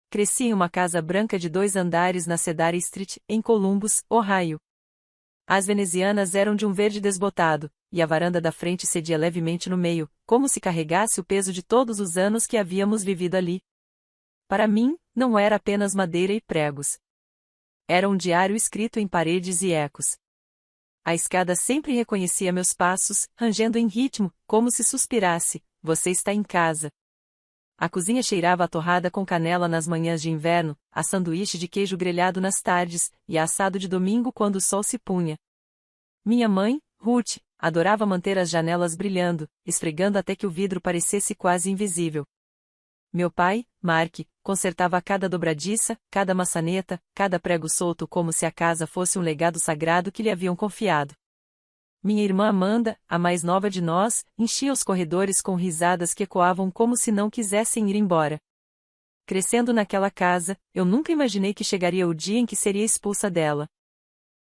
cresci em uma casa branca de 2 andares na Cedar Street, em Columbus, Ohio. As venezianas eram de um verde desbotado, e a varanda da frente cedia levemente no meio, como se carregasse o peso de todos os anos que havíamos vivido ali. Para mim, não era apenas madeira e pregos. Era um diário escrito em paredes e ecos. A escada sempre reconhecia meus passos, rangendo em ritmo, como se suspirasse: "Você está em casa." A cozinha cheirava a torrada com canela nas manhãs de inverno, a sanduíche de queijo grelhado nas tardes, e a assado de domingo quando o sol se punha. Minha mãe, Ruth, adorava manter as janelas brilhando, esfregando até que o vidro parecesse quase invisível. Meu pai, Mark, consertava cada dobradiça, cada maçaneta, cada prego solto como se a casa fosse um legado sagrado que lhe haviam confiado. Minha irmã Amanda, a mais nova de nós, enchia os corredores com risadas que ecoavam como se não quisessem ir embora. Crescendo naquela casa, eu nunca imaginei que chegaria o dia em que seria expulsa dela.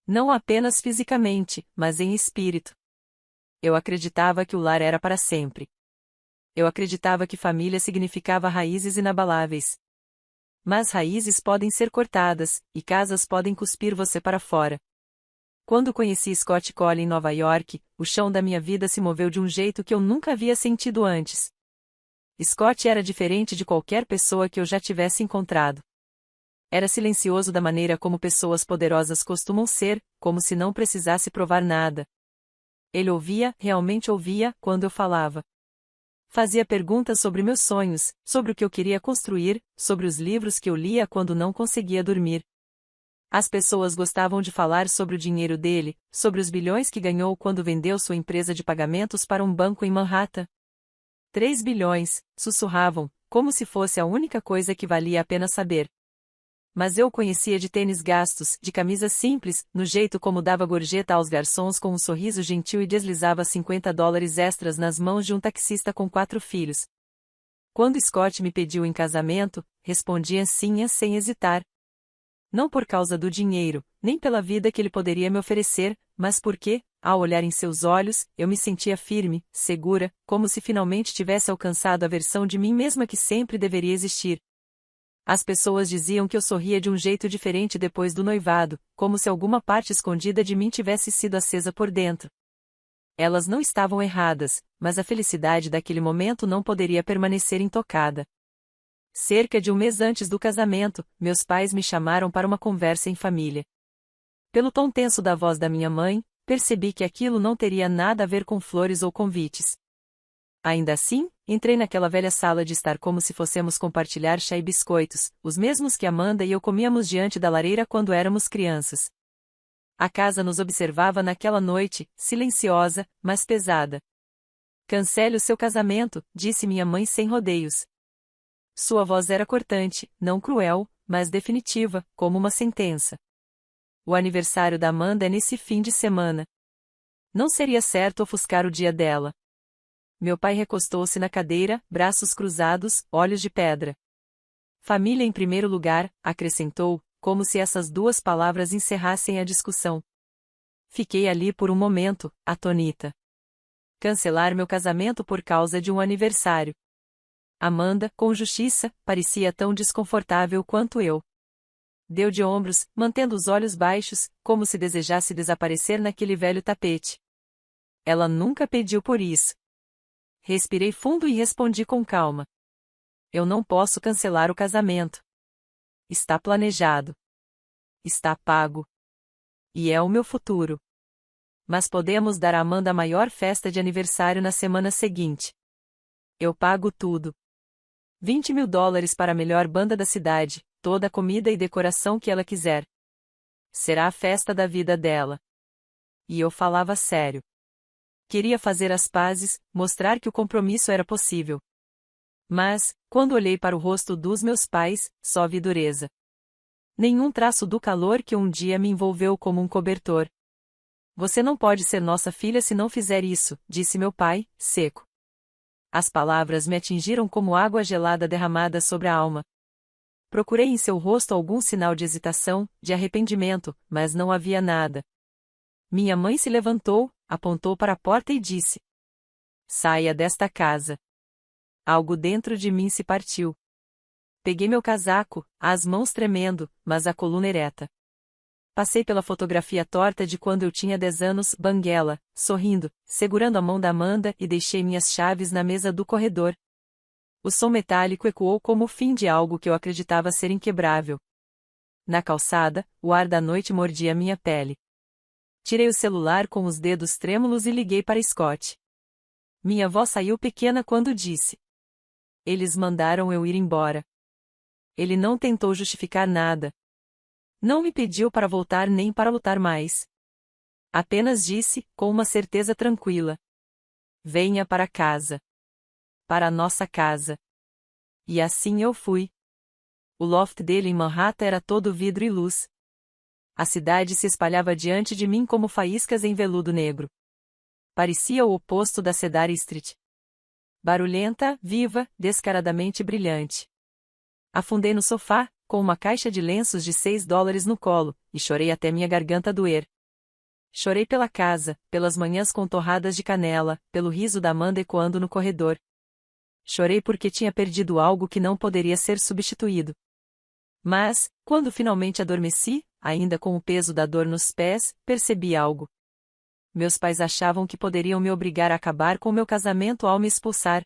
Não apenas fisicamente, mas em espírito. Eu acreditava que o lar era para sempre. Eu acreditava que família significava raízes inabaláveis. Mas raízes podem ser cortadas, e casas podem cuspir você para fora. Quando conheci Scott Cole em Nova York, o chão da minha vida se moveu de um jeito que eu nunca havia sentido antes. Scott era diferente de qualquer pessoa que eu já tivesse encontrado. Era silencioso da maneira como pessoas poderosas costumam ser, como se não precisasse provar nada. Ele ouvia, realmente ouvia, quando eu falava. Fazia perguntas sobre meus sonhos, sobre o que eu queria construir, sobre os livros que eu lia quando não conseguia dormir. As pessoas gostavam de falar sobre o dinheiro dele, sobre os bilhões que ganhou quando vendeu sua empresa de pagamentos para um banco em Manhattan. 3 bilhões, sussurravam, como se fosse a única coisa que valia a pena saber. Mas eu o conhecia de tênis gastos, de camisas simples, no jeito como dava gorjeta aos garçons com um sorriso gentil e deslizava $50 extras nas mãos de um taxista com 4 filhos. Quando Scott me pediu em casamento, respondia sim sem hesitar. Não por causa do dinheiro, nem pela vida que ele poderia me oferecer, mas porque, ao olhar em seus olhos, eu me sentia firme, segura, como se finalmente tivesse alcançado a versão de mim mesma que sempre deveria existir. As pessoas diziam que eu sorria de um jeito diferente depois do noivado, como se alguma parte escondida de mim tivesse sido acesa por dentro. Elas não estavam erradas, mas a felicidade daquele momento não poderia permanecer intocada. Cerca de um mês antes do casamento, meus pais me chamaram para uma conversa em família. Pelo tom tenso da voz da minha mãe, percebi que aquilo não teria nada a ver com flores ou convites. Ainda assim, entrei naquela velha sala de estar como se fossemos compartilhar chá e biscoitos, os mesmos que Amanda e eu comíamos diante da lareira quando éramos crianças. A casa nos observava naquela noite, silenciosa, mas pesada. "Cancele o seu casamento", disse minha mãe sem rodeios. Sua voz era cortante, não cruel, mas definitiva, como uma sentença. "O aniversário da Amanda é nesse fim de semana. Não seria certo ofuscar o dia dela." Meu pai recostou-se na cadeira, braços cruzados, olhos de pedra. "Família em primeiro lugar", acrescentou, como se essas 2 palavras encerrassem a discussão. Fiquei ali por um momento, atônita. Cancelar meu casamento por causa de um aniversário. Amanda, com justiça, parecia tão desconfortável quanto eu. Deu de ombros, mantendo os olhos baixos, como se desejasse desaparecer naquele velho tapete. Ela nunca pediu por isso. Respirei fundo e respondi com calma. "Eu não posso cancelar o casamento. Está planejado. Está pago. E é o meu futuro. Mas podemos dar a Amanda a maior festa de aniversário na semana seguinte. Eu pago tudo. $20.000 para a melhor banda da cidade, toda a comida e decoração que ela quiser. Será a festa da vida dela." E eu falava sério. Queria fazer as pazes, mostrar que o compromisso era possível. Mas, quando olhei para o rosto dos meus pais, só vi dureza. Nenhum traço do calor que um dia me envolveu como um cobertor. "Você não pode ser nossa filha se não fizer isso", disse meu pai, seco. As palavras me atingiram como água gelada derramada sobre a alma. Procurei em seu rosto algum sinal de hesitação, de arrependimento, mas não havia nada. Minha mãe se levantou, apontou para a porta e disse: "Saia desta casa." Algo dentro de mim se partiu. Peguei meu casaco, as mãos tremendo, mas a coluna ereta. Passei pela fotografia torta de quando eu tinha 10 anos, banguela, sorrindo, segurando a mão da Amanda e deixei minhas chaves na mesa do corredor. O som metálico ecoou como o fim de algo que eu acreditava ser inquebrável. Na calçada, o ar da noite mordia minha pele. Tirei o celular com os dedos trêmulos e liguei para Scott. Minha voz saiu pequena quando disse: "Eles mandaram eu ir embora." Ele não tentou justificar nada. Não me pediu para voltar nem para lutar mais. Apenas disse, com uma certeza tranquila: "Venha para casa. Para a nossa casa." E assim eu fui. O loft dele em Manhattan era todo vidro e luz. A cidade se espalhava diante de mim como faíscas em veludo negro. Parecia o oposto da Cedar Street. Barulhenta, viva, descaradamente brilhante. Afundei no sofá, com uma caixa de lenços de $6 no colo, e chorei até minha garganta doer. Chorei pela casa, pelas manhãs com torradas de canela, pelo riso da Amanda ecoando no corredor. Chorei porque tinha perdido algo que não poderia ser substituído. Mas, quando finalmente adormeci, ainda com o peso da dor nos pés, percebi algo. Meus pais achavam que poderiam me obrigar a acabar com meu casamento ao me expulsar.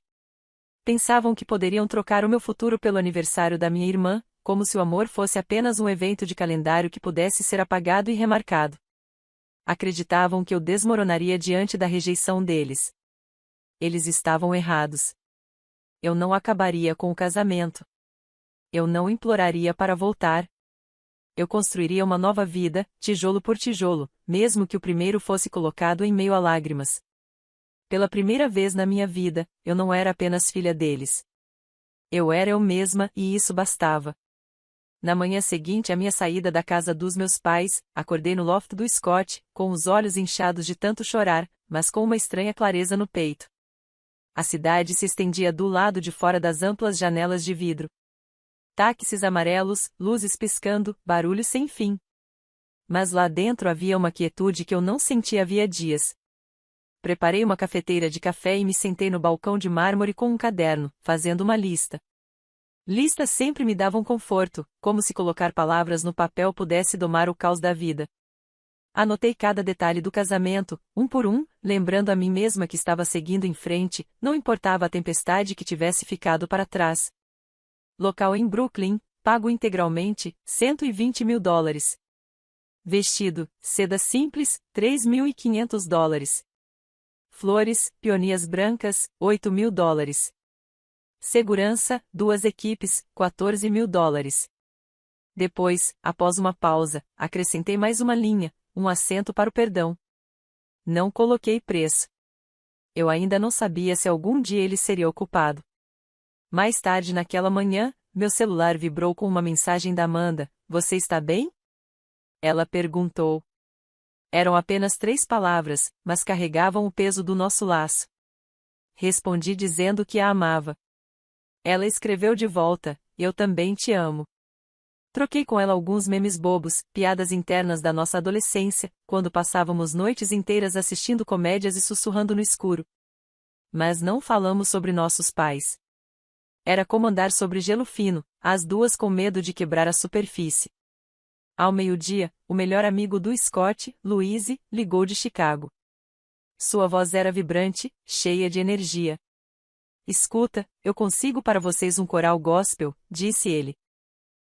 Pensavam que poderiam trocar o meu futuro pelo aniversário da minha irmã, como se o amor fosse apenas um evento de calendário que pudesse ser apagado e remarcado. Acreditavam que eu desmoronaria diante da rejeição deles. Eles estavam errados. Eu não acabaria com o casamento. Eu não imploraria para voltar. Eu construiria uma nova vida, tijolo por tijolo, mesmo que o primeiro fosse colocado em meio a lágrimas. Pela primeira vez na minha vida, eu não era apenas filha deles. Eu era eu mesma e isso bastava. Na manhã seguinte à minha saída da casa dos meus pais, acordei no loft do Scott, com os olhos inchados de tanto chorar, mas com uma estranha clareza no peito. A cidade se estendia do lado de fora das amplas janelas de vidro. Táxis amarelos, luzes piscando, barulho sem fim. Mas lá dentro havia uma quietude que eu não sentia havia dias. Preparei uma cafeteira de café e me sentei no balcão de mármore com um caderno, fazendo uma lista. Listas sempre me davam conforto, como se colocar palavras no papel pudesse domar o caos da vida. Anotei cada detalhe do casamento, um por um, lembrando a mim mesma que estava seguindo em frente, não importava a tempestade que tivesse ficado para trás. Local em Brooklyn, pago integralmente, $120.000. Vestido, seda simples, $3.500. Flores, peonias brancas, $8.000. Segurança, 2 equipes, $14.000. Depois, após uma pausa, acrescentei mais uma linha, um acento para o perdão. Não coloquei preço. Eu ainda não sabia se algum dia ele seria ocupado. Mais tarde naquela manhã, meu celular vibrou com uma mensagem da Amanda: "Você está bem?" Ela perguntou. Eram apenas 3 palavras, mas carregavam o peso do nosso laço. Respondi dizendo que a amava. Ela escreveu de volta: "Eu também te amo." Troquei com ela alguns memes bobos, piadas internas da nossa adolescência, quando passávamos noites inteiras assistindo comédias e sussurrando no escuro. Mas não falamos sobre nossos pais. Era como andar sobre gelo fino, as duas com medo de quebrar a superfície. Ao meio-dia, o melhor amigo do Scott, Louise, ligou de Chicago. Sua voz era vibrante, cheia de energia. "Escuta, eu consigo para vocês um coral gospel", disse ele.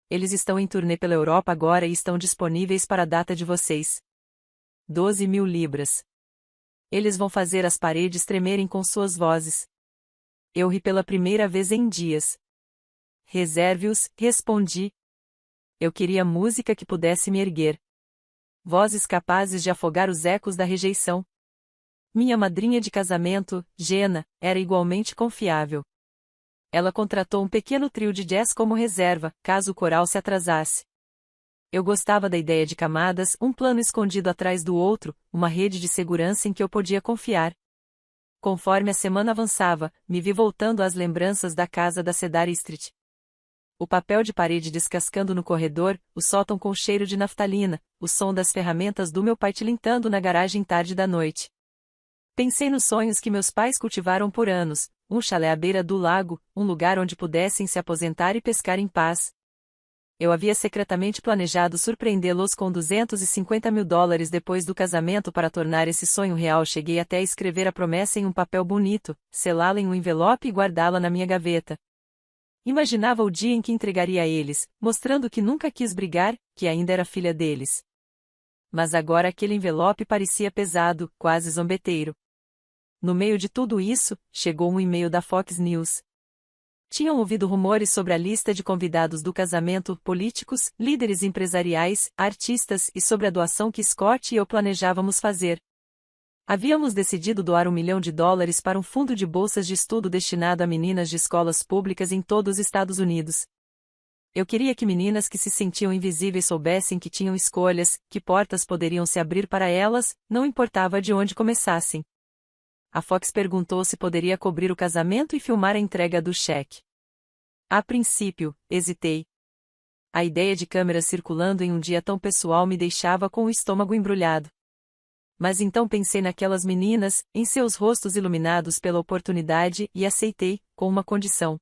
"Eles estão em turnê pela Europa agora e estão disponíveis para a data de vocês. 12.000 libras. Eles vão fazer as paredes tremerem com suas vozes." Eu ri pela primeira vez em dias. "Reserve-os", respondi. Eu queria música que pudesse me erguer. Vozes capazes de afogar os ecos da rejeição. Minha madrinha de casamento, Jenna, era igualmente confiável. Ela contratou um pequeno trio de jazz como reserva, caso o coral se atrasasse. Eu gostava da ideia de camadas, um plano escondido atrás do outro, uma rede de segurança em que eu podia confiar. Conforme a semana avançava, me vi voltando às lembranças da casa da Cedar Street. O papel de parede descascando no corredor, o sótão com cheiro de naftalina, o som das ferramentas do meu pai tilintando na garagem tarde da noite. Pensei nos sonhos que meus pais cultivaram por anos, um chalé à beira do lago, um lugar onde pudessem se aposentar e pescar em paz. Eu havia secretamente planejado surpreendê-los com $250.000 depois do casamento para tornar esse sonho real. Cheguei até a escrever a promessa em um papel bonito, selá-la em um envelope e guardá-la na minha gaveta. Imaginava o dia em que entregaria a eles, mostrando que nunca quis brigar, que ainda era filha deles. Mas agora aquele envelope parecia pesado, quase zombeteiro. No meio de tudo isso, chegou um e-mail da Fox News. Tinham ouvido rumores sobre a lista de convidados do casamento, políticos, líderes empresariais, artistas e sobre a doação que Scott e eu planejávamos fazer. Havíamos decidido doar $1 milhão para um fundo de bolsas de estudo destinado a meninas de escolas públicas em todos os Estados Unidos. Eu queria que meninas que se sentiam invisíveis soubessem que tinham escolhas, que portas poderiam se abrir para elas, não importava de onde começassem. A Fox perguntou se poderia cobrir o casamento e filmar a entrega do cheque. A princípio, hesitei. A ideia de câmeras circulando em um dia tão pessoal me deixava com o estômago embrulhado. Mas então pensei naquelas meninas, em seus rostos iluminados pela oportunidade e aceitei, com uma condição.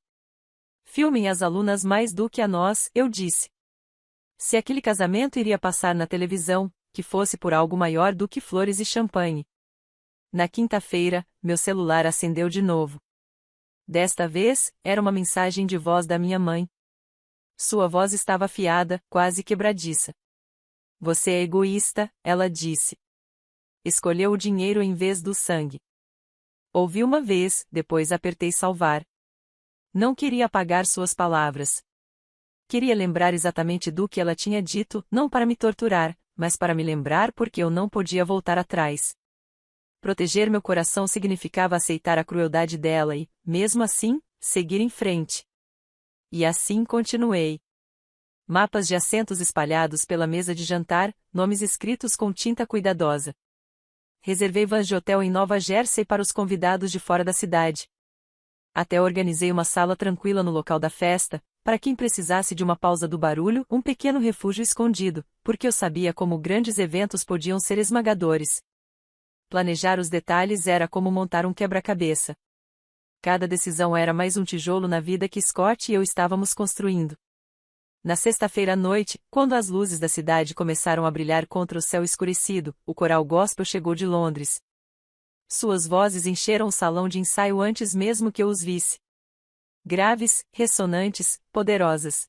Filmem as alunas mais do que a nós, eu disse. Se aquele casamento iria passar na televisão, que fosse por algo maior do que flores e champanhe. Na quinta-feira, meu celular acendeu de novo. Desta vez, era uma mensagem de voz da minha mãe. Sua voz estava afiada, quase quebradiça. Você é egoísta, ela disse. Escolheu o dinheiro em vez do sangue. Ouvi uma vez, depois apertei salvar. Não queria apagar suas palavras. Queria lembrar exatamente do que ela tinha dito, não para me torturar, mas para me lembrar porque eu não podia voltar atrás. Proteger meu coração significava aceitar a crueldade dela e, mesmo assim, seguir em frente. E assim continuei. Mapas de assentos espalhados pela mesa de jantar, nomes escritos com tinta cuidadosa. Reservei vans de hotel em Nova Jersey para os convidados de fora da cidade. Até organizei uma sala tranquila no local da festa, para quem precisasse de uma pausa do barulho, um pequeno refúgio escondido, porque eu sabia como grandes eventos podiam ser esmagadores. Planejar os detalhes era como montar um quebra-cabeça. Cada decisão era mais um tijolo na vida que Scott e eu estávamos construindo. Na sexta-feira à noite, quando as luzes da cidade começaram a brilhar contra o céu escurecido, o coral gospel chegou de Londres. Suas vozes encheram o salão de ensaio antes mesmo que eu os visse. Graves, ressonantes, poderosas.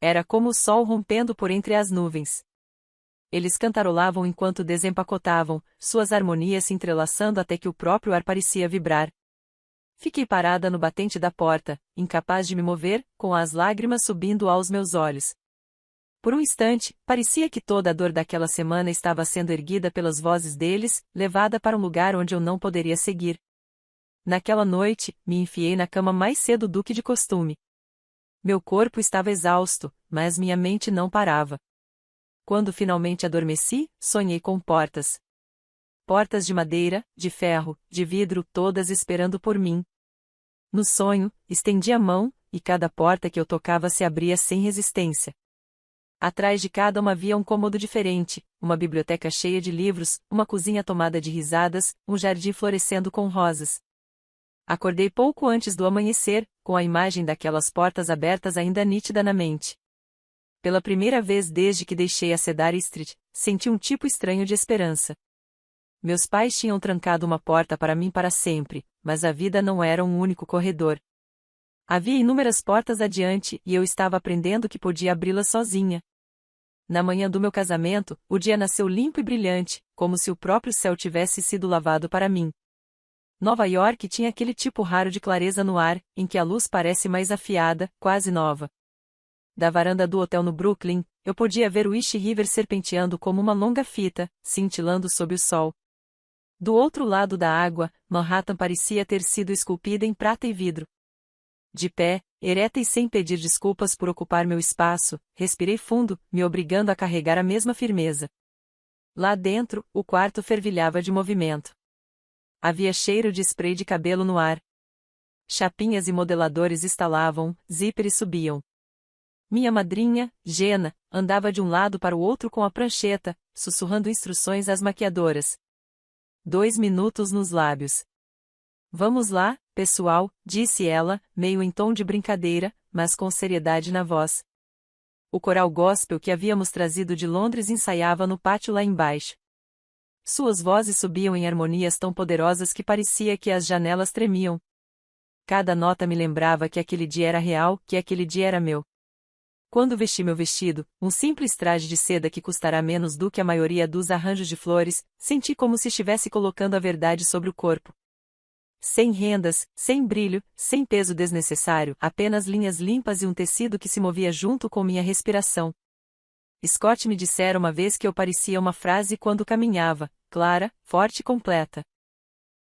Era como o sol rompendo por entre as nuvens. Eles cantarolavam enquanto desempacotavam, suas harmonias se entrelaçando até que o próprio ar parecia vibrar. Fiquei parada no batente da porta, incapaz de me mover, com as lágrimas subindo aos meus olhos. Por um instante, parecia que toda a dor daquela semana estava sendo erguida pelas vozes deles, levada para um lugar onde eu não poderia seguir. Naquela noite, me enfiei na cama mais cedo do que de costume. Meu corpo estava exausto, mas minha mente não parava. Quando finalmente adormeci, sonhei com portas. Portas de madeira, de ferro, de vidro, todas esperando por mim. No sonho, estendi a mão, e cada porta que eu tocava se abria sem resistência. Atrás de cada uma havia um cômodo diferente, uma biblioteca cheia de livros, uma cozinha tomada de risadas, um jardim florescendo com rosas. Acordei pouco antes do amanhecer, com a imagem daquelas portas abertas ainda nítida na mente. Pela primeira vez desde que deixei a Cedar Street, senti um tipo estranho de esperança. Meus pais tinham trancado uma porta para mim para sempre, mas a vida não era um único corredor. Havia inúmeras portas adiante e eu estava aprendendo que podia abri-las sozinha. Na manhã do meu casamento, o dia nasceu limpo e brilhante, como se o próprio céu tivesse sido lavado para mim. Nova York tinha aquele tipo raro de clareza no ar, em que a luz parece mais afiada, quase nova. Da varanda do hotel no Brooklyn, eu podia ver o East River serpenteando como uma longa fita, cintilando sob o sol. Do outro lado da água, Manhattan parecia ter sido esculpida em prata e vidro. De pé, ereta e sem pedir desculpas por ocupar meu espaço, respirei fundo, me obrigando a carregar a mesma firmeza. Lá dentro, o quarto fervilhava de movimento. Havia cheiro de spray de cabelo no ar. Chapinhas e modeladores estalavam, zíperes subiam. Minha madrinha, Jenna, andava de um lado para o outro com a prancheta, sussurrando instruções às maquiadoras. 2 minutos nos lábios. Vamos lá, pessoal, disse ela, meio em tom de brincadeira, mas com seriedade na voz. O coral gospel que havíamos trazido de Londres ensaiava no pátio lá embaixo. Suas vozes subiam em harmonias tão poderosas que parecia que as janelas tremiam. Cada nota me lembrava que aquele dia era real, que aquele dia era meu. Quando vesti meu vestido, um simples traje de seda que custará menos do que a maioria dos arranjos de flores, senti como se estivesse colocando a verdade sobre o corpo. Sem rendas, sem brilho, sem peso desnecessário, apenas linhas limpas e um tecido que se movia junto com minha respiração. Scott me dissera uma vez que eu parecia uma frase quando caminhava, clara, forte e completa.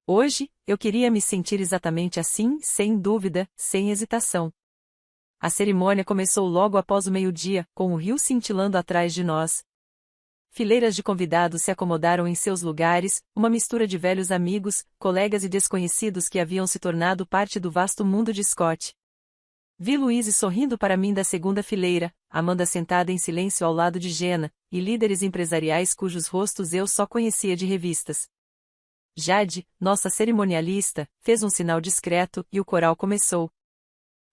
Hoje, eu queria me sentir exatamente assim, sem dúvida, sem hesitação. A cerimônia começou logo após o meio-dia, com o rio cintilando atrás de nós. Fileiras de convidados se acomodaram em seus lugares, uma mistura de velhos amigos, colegas e desconhecidos que haviam se tornado parte do vasto mundo de Scott. Vi Louise sorrindo para mim da segunda fileira, Amanda sentada em silêncio ao lado de Jenna, e líderes empresariais cujos rostos eu só conhecia de revistas. Jade, nossa cerimonialista, fez um sinal discreto e o coral começou.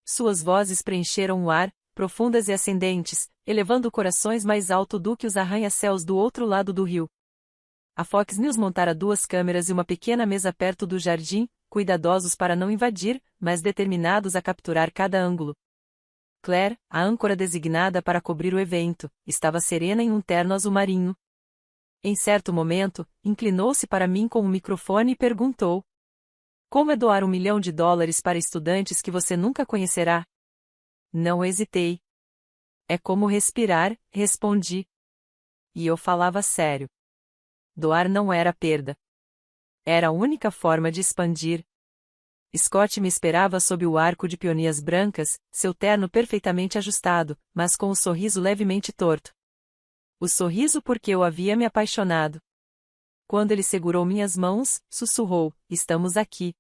Suas vozes preencheram o ar, profundas e ascendentes, elevando corações mais alto do que os arranha-céus do outro lado do rio. A Fox News montara 2 câmeras e uma pequena mesa perto do jardim, cuidadosos para não invadir, mas determinados a capturar cada ângulo. Claire, a âncora designada para cobrir o evento, estava serena em um terno azul marinho. Em certo momento, inclinou-se para mim com um microfone e perguntou: "Como é doar $1 milhão para estudantes que você nunca conhecerá?" Não hesitei. "É como respirar", respondi. E eu falava sério. Doar não era perda. Era a única forma de expandir. Scott me esperava sob o arco de peonias brancas, seu terno perfeitamente ajustado, mas com o sorriso levemente torto. O sorriso porque eu havia me apaixonado. Quando ele segurou minhas mãos, sussurrou: "Estamos aqui."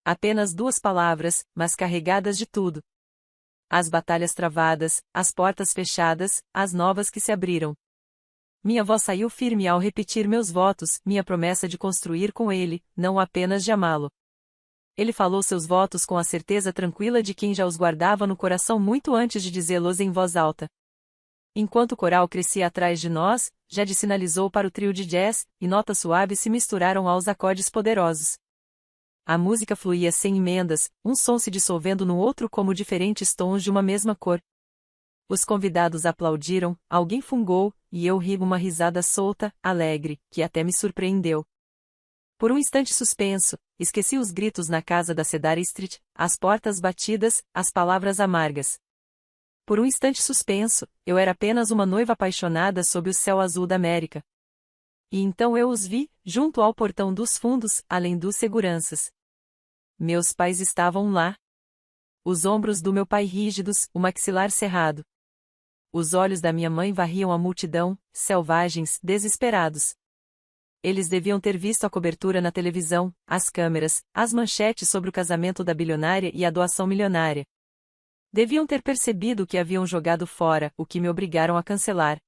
Apenas 2 palavras, mas carregadas de tudo. As batalhas travadas, as portas fechadas, as novas que se abriram. Minha voz saiu firme ao repetir meus votos, minha promessa de construir com ele, não apenas de amá-lo. Ele falou seus votos com a certeza tranquila de quem já os guardava no coração muito antes de dizê-los em voz alta. Enquanto o coral crescia atrás de nós, Jade sinalizou para o trio de jazz, e notas suaves se misturaram aos acordes poderosos. A música fluía sem emendas, um som se dissolvendo no outro como diferentes tons de uma mesma cor. Os convidados aplaudiram, alguém fungou, e eu ri uma risada solta, alegre, que até me surpreendeu. Por um instante suspenso, esqueci os gritos na casa da Cedar Street, as portas batidas, as palavras amargas. Por um instante suspenso, eu era apenas uma noiva apaixonada sob o céu azul da América. E então eu os vi, junto ao portão dos fundos, além dos seguranças. Meus pais estavam lá. Os ombros do meu pai rígidos, o maxilar cerrado. Os olhos da minha mãe varriam a multidão, selvagens, desesperados. Eles deviam ter visto a cobertura na televisão, as câmeras, as manchetes sobre o casamento da bilionária e a doação milionária. Deviam ter percebido o que haviam jogado fora, o que me obrigaram a cancelar.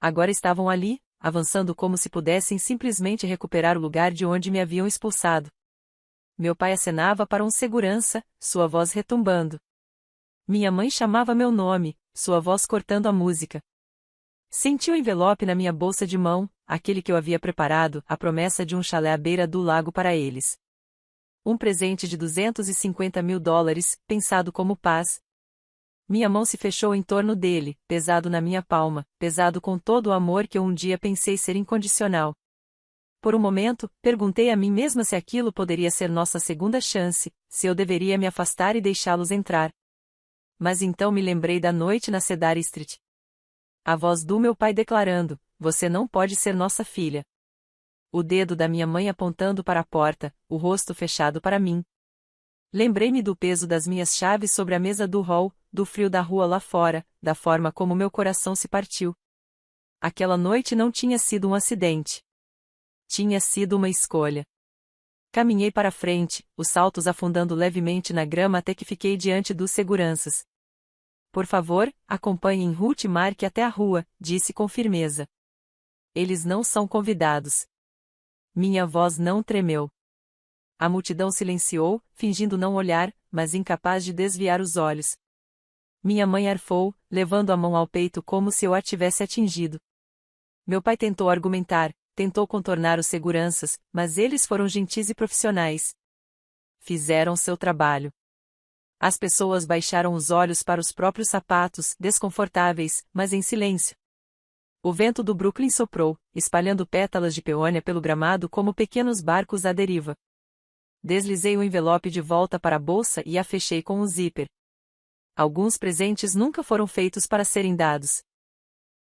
Agora estavam ali, avançando como se pudessem simplesmente recuperar o lugar de onde me haviam expulsado. Meu pai acenava para um segurança, sua voz retumbando. Minha mãe chamava meu nome, sua voz cortando a música. Senti o envelope na minha bolsa de mão, aquele que eu havia preparado, a promessa de um chalé à beira do lago para eles. Um presente de $250 mil, pensado como paz. Minha mão se fechou em torno dele, pesado na minha palma, pesado com todo o amor que eu um dia pensei ser incondicional. Por um momento, perguntei a mim mesma se aquilo poderia ser nossa segunda chance, se eu deveria me afastar e deixá-los entrar. Mas então me lembrei da noite na Cedar Street. A voz do meu pai declarando: "Você não pode ser nossa filha." O dedo da minha mãe apontando para a porta, o rosto fechado para mim. Lembrei-me do peso das minhas chaves sobre a mesa do hall, do frio da rua lá fora, da forma como meu coração se partiu. Aquela noite não tinha sido um acidente. Tinha sido uma escolha. Caminhei para frente, os saltos afundando levemente na grama até que fiquei diante dos seguranças. "Por favor, acompanhem Ruth e Mark até a rua", disse com firmeza. "Eles não são convidados." Minha voz não tremeu. A multidão silenciou, fingindo não olhar, mas incapaz de desviar os olhos. Minha mãe arfou, levando a mão ao peito como se eu a tivesse atingido. Meu pai tentou argumentar, tentou contornar os seguranças, mas eles foram gentis e profissionais. Fizeram seu trabalho. As pessoas baixaram os olhos para os próprios sapatos, desconfortáveis, mas em silêncio. O vento do Brooklyn soprou, espalhando pétalas de peônia pelo gramado como pequenos barcos à deriva. Deslizei o envelope de volta para a bolsa e a fechei com um zíper. Alguns presentes nunca foram feitos para serem dados.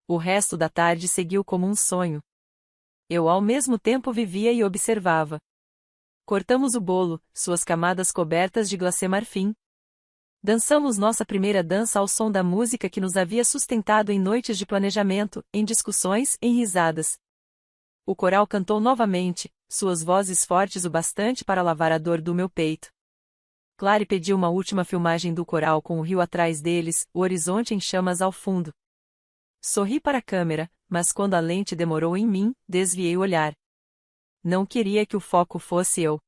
O resto da tarde seguiu como um sonho. Eu ao mesmo tempo vivia e observava. Cortamos o bolo, suas camadas cobertas de glacê marfim. Dançamos nossa primeira dança ao som da música que nos havia sustentado em noites de planejamento, em discussões, em risadas. O coral cantou novamente, suas vozes fortes o bastante para lavar a dor do meu peito. Clary pediu uma última filmagem do coral com o rio atrás deles, o horizonte em chamas ao fundo. Sorri para a câmera, mas quando a lente demorou em mim, desviei o olhar. Não queria que o foco fosse eu.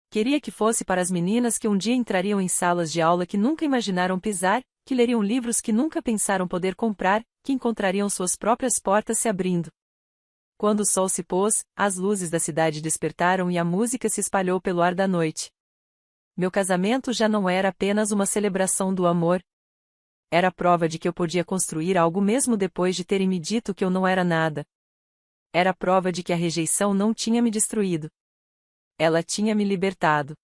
Queria que fosse para as meninas que um dia entrariam em salas de aula que nunca imaginaram pisar, que leriam livros que nunca pensaram poder comprar, que encontrariam suas próprias portas se abrindo. Quando o sol se pôs, as luzes da cidade despertaram e a música se espalhou pelo ar da noite. Meu casamento já não era apenas uma celebração do amor. Era a prova de que eu podia construir algo mesmo depois de terem me dito que eu não era nada. Era a prova de que a rejeição não tinha me destruído. Ela tinha me libertado.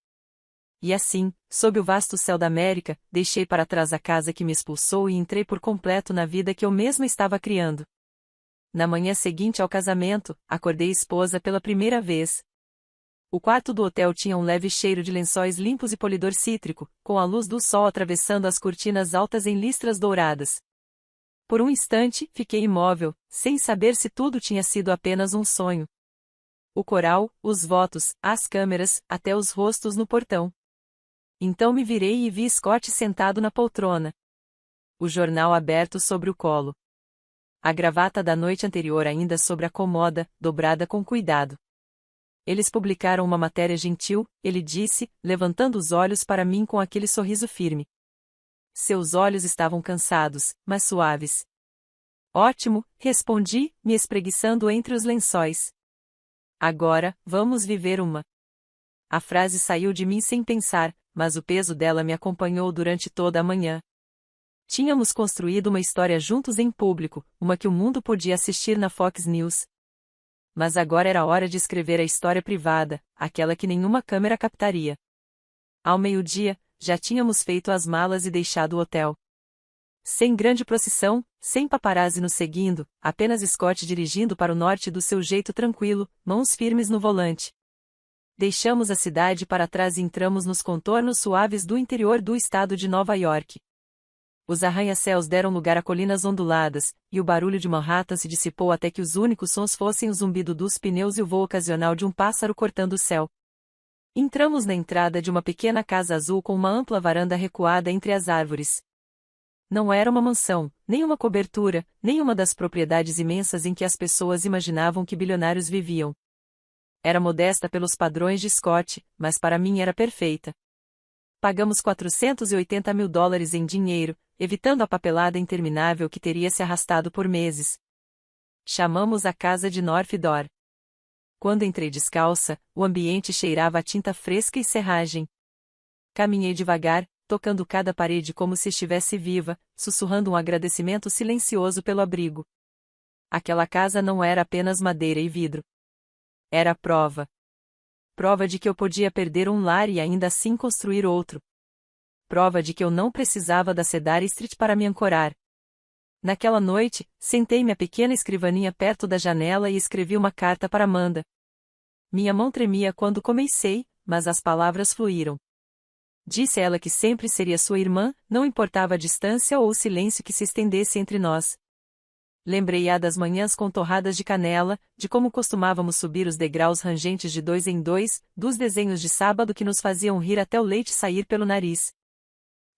E assim, sob o vasto céu da América, deixei para trás a casa que me expulsou e entrei por completo na vida que eu mesma estava criando. Na manhã seguinte ao casamento, acordei esposa pela primeira vez. O quarto do hotel tinha um leve cheiro de lençóis limpos e polidor cítrico, com a luz do sol atravessando as cortinas altas em listras douradas. Por um instante, fiquei imóvel, sem saber se tudo tinha sido apenas um sonho. O coral, os votos, as câmeras, até os rostos no portão. Então me virei e vi Scott sentado na poltrona. O jornal aberto sobre o colo. A gravata da noite anterior ainda sobre a comoda, dobrada com cuidado. Eles publicaram uma matéria gentil, ele disse, levantando os olhos para mim com aquele sorriso firme. Seus olhos estavam cansados, mas suaves. Ótimo, respondi, me espreguiçando entre os lençóis. Agora, vamos viver uma. A frase saiu de mim sem pensar, mas o peso dela me acompanhou durante toda a manhã. Tínhamos construído uma história juntos em público, uma que o mundo podia assistir na Fox News. Mas agora era hora de escrever a história privada, aquela que nenhuma câmera captaria. Ao meio-dia, já tínhamos feito as malas e deixado o hotel. Sem grande procissão, sem paparazzi nos seguindo, apenas Scott dirigindo para o norte do seu jeito tranquilo, mãos firmes no volante. Deixamos a cidade para trás e entramos nos contornos suaves do interior do estado de Nova York. Os arranha-céus deram lugar a colinas onduladas, e o barulho de Manhattan se dissipou até que os únicos sons fossem o zumbido dos pneus e o voo ocasional de um pássaro cortando o céu. Entramos na entrada de uma pequena casa azul com uma ampla varanda recuada entre as árvores. Não era uma mansão, nem uma cobertura, nem uma das propriedades imensas em que as pessoas imaginavam que bilionários viviam. Era modesta pelos padrões de Scott, mas para mim era perfeita. Pagamos $480 mil em dinheiro, evitando a papelada interminável que teria se arrastado por meses. Chamamos a casa de North Door. Quando entrei descalça, o ambiente cheirava a tinta fresca e serragem. Caminhei devagar, tocando cada parede como se estivesse viva, sussurrando um agradecimento silencioso pelo abrigo. Aquela casa não era apenas madeira e vidro. Era prova. Prova de que eu podia perder um lar e ainda assim construir outro. Prova de que eu não precisava da Cedar Street para me ancorar. Naquela noite, sentei-me à pequena escrivaninha perto da janela e escrevi uma carta para Amanda. Minha mão tremia quando comecei, mas as palavras fluíram. Disse a ela que sempre seria sua irmã, não importava a distância ou o silêncio que se estendesse entre nós. Lembrei-a das manhãs com torradas de canela, de como costumávamos subir os degraus rangentes de 2 em 2, dos desenhos de sábado que nos faziam rir até o leite sair pelo nariz.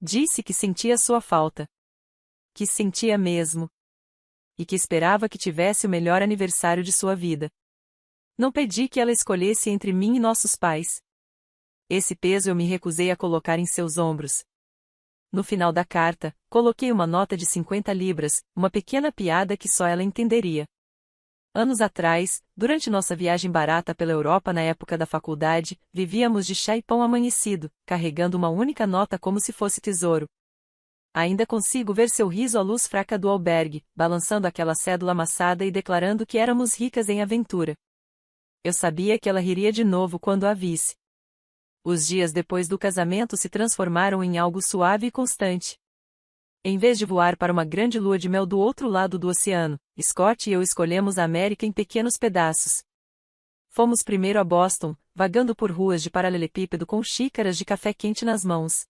Disse que sentia sua falta. Que sentia mesmo. E que esperava que tivesse o melhor aniversário de sua vida. Não pedi que ela escolhesse entre mim e nossos pais. Esse peso eu me recusei a colocar em seus ombros. No final da carta, coloquei uma nota de 50 libras, uma pequena piada que só ela entenderia. Anos atrás, durante nossa viagem barata pela Europa na época da faculdade, vivíamos de chá e pão amanhecido, carregando uma única nota como se fosse tesouro. Ainda consigo ver seu riso à luz fraca do albergue, balançando aquela cédula amassada e declarando que éramos ricas em aventura. Eu sabia que ela riria de novo quando a visse. Os dias depois do casamento se transformaram em algo suave e constante. Em vez de voar para uma grande lua de mel do outro lado do oceano, Scott e eu escolhemos a América em pequenos pedaços. Fomos primeiro a Boston, vagando por ruas de paralelepípedo com xícaras de café quente nas mãos.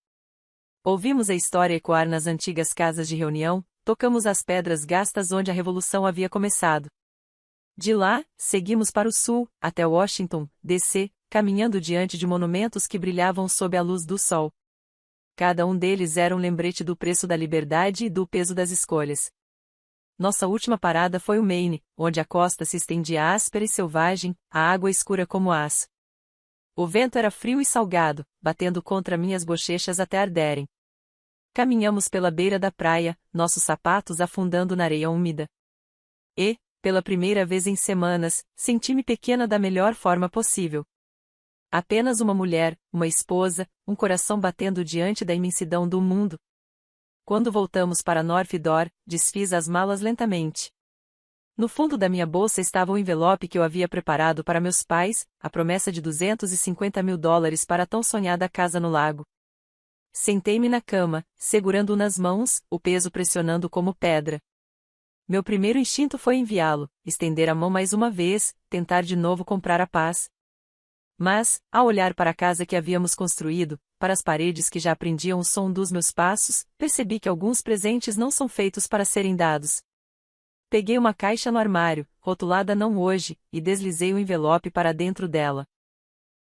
Ouvimos a história ecoar nas antigas casas de reunião, tocamos as pedras gastas onde a Revolução havia começado. De lá, seguimos para o sul, até Washington, D.C., caminhando diante de monumentos que brilhavam sob a luz do sol. Cada um deles era um lembrete do preço da liberdade e do peso das escolhas. Nossa última parada foi o Maine, onde a costa se estendia áspera e selvagem, a água escura como aço. O vento era frio e salgado, batendo contra minhas bochechas até arderem. Caminhamos pela beira da praia, nossos sapatos afundando na areia úmida. E, pela primeira vez em semanas, senti-me pequena da melhor forma possível. Apenas uma mulher, uma esposa, um coração batendo diante da imensidão do mundo. Quando voltamos para North Door, desfiz as malas lentamente. No fundo da minha bolsa estava o envelope que eu havia preparado para meus pais, a promessa de $250.000 para a tão sonhada casa no lago. Sentei-me na cama, segurando-o nas mãos, o peso pressionando como pedra. Meu primeiro instinto foi enviá-lo, estender a mão mais uma vez, tentar de novo comprar a paz. Mas, ao olhar para a casa que havíamos construído, para as paredes que já aprendiam o som dos meus passos, percebi que alguns presentes não são feitos para serem dados. Peguei uma caixa no armário, rotulada não hoje, e deslizei o envelope para dentro dela.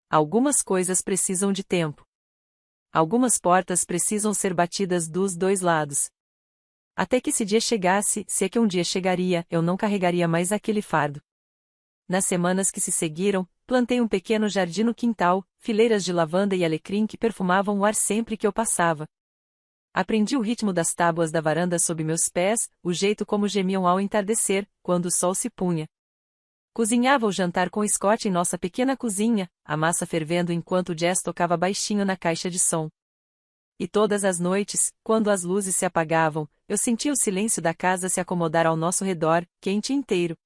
Algumas coisas precisam de tempo. Algumas portas precisam ser batidas dos dois lados. Até que esse dia chegasse, se é que um dia chegaria, eu não carregaria mais aquele fardo. Nas semanas que se seguiram, plantei um pequeno jardim no quintal, fileiras de lavanda e alecrim que perfumavam o ar sempre que eu passava. Aprendi o ritmo das tábuas da varanda sob meus pés, o jeito como gemiam ao entardecer, quando o sol se punha. Cozinhava o jantar com Scott em nossa pequena cozinha, a massa fervendo enquanto o jazz tocava baixinho na caixa de som. E todas as noites, quando as luzes se apagavam, eu sentia o silêncio da casa se acomodar ao nosso redor, quente e inteiro.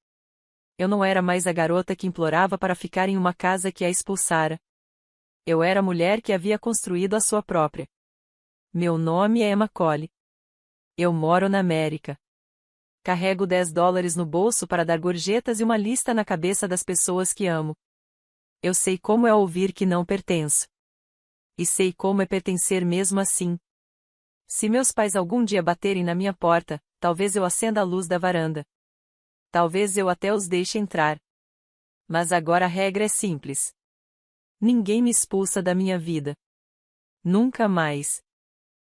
Eu não era mais a garota que implorava para ficar em uma casa que a expulsara. Eu era a mulher que havia construído a sua própria. Meu nome é Emma Cole. Eu moro na América. Carrego $10 no bolso para dar gorjetas e uma lista na cabeça das pessoas que amo. Eu sei como é ouvir que não pertenço. E sei como é pertencer mesmo assim. Se meus pais algum dia baterem na minha porta, talvez eu acenda a luz da varanda. Talvez eu até os deixe entrar. Mas agora a regra é simples. Ninguém me expulsa da minha vida. Nunca mais.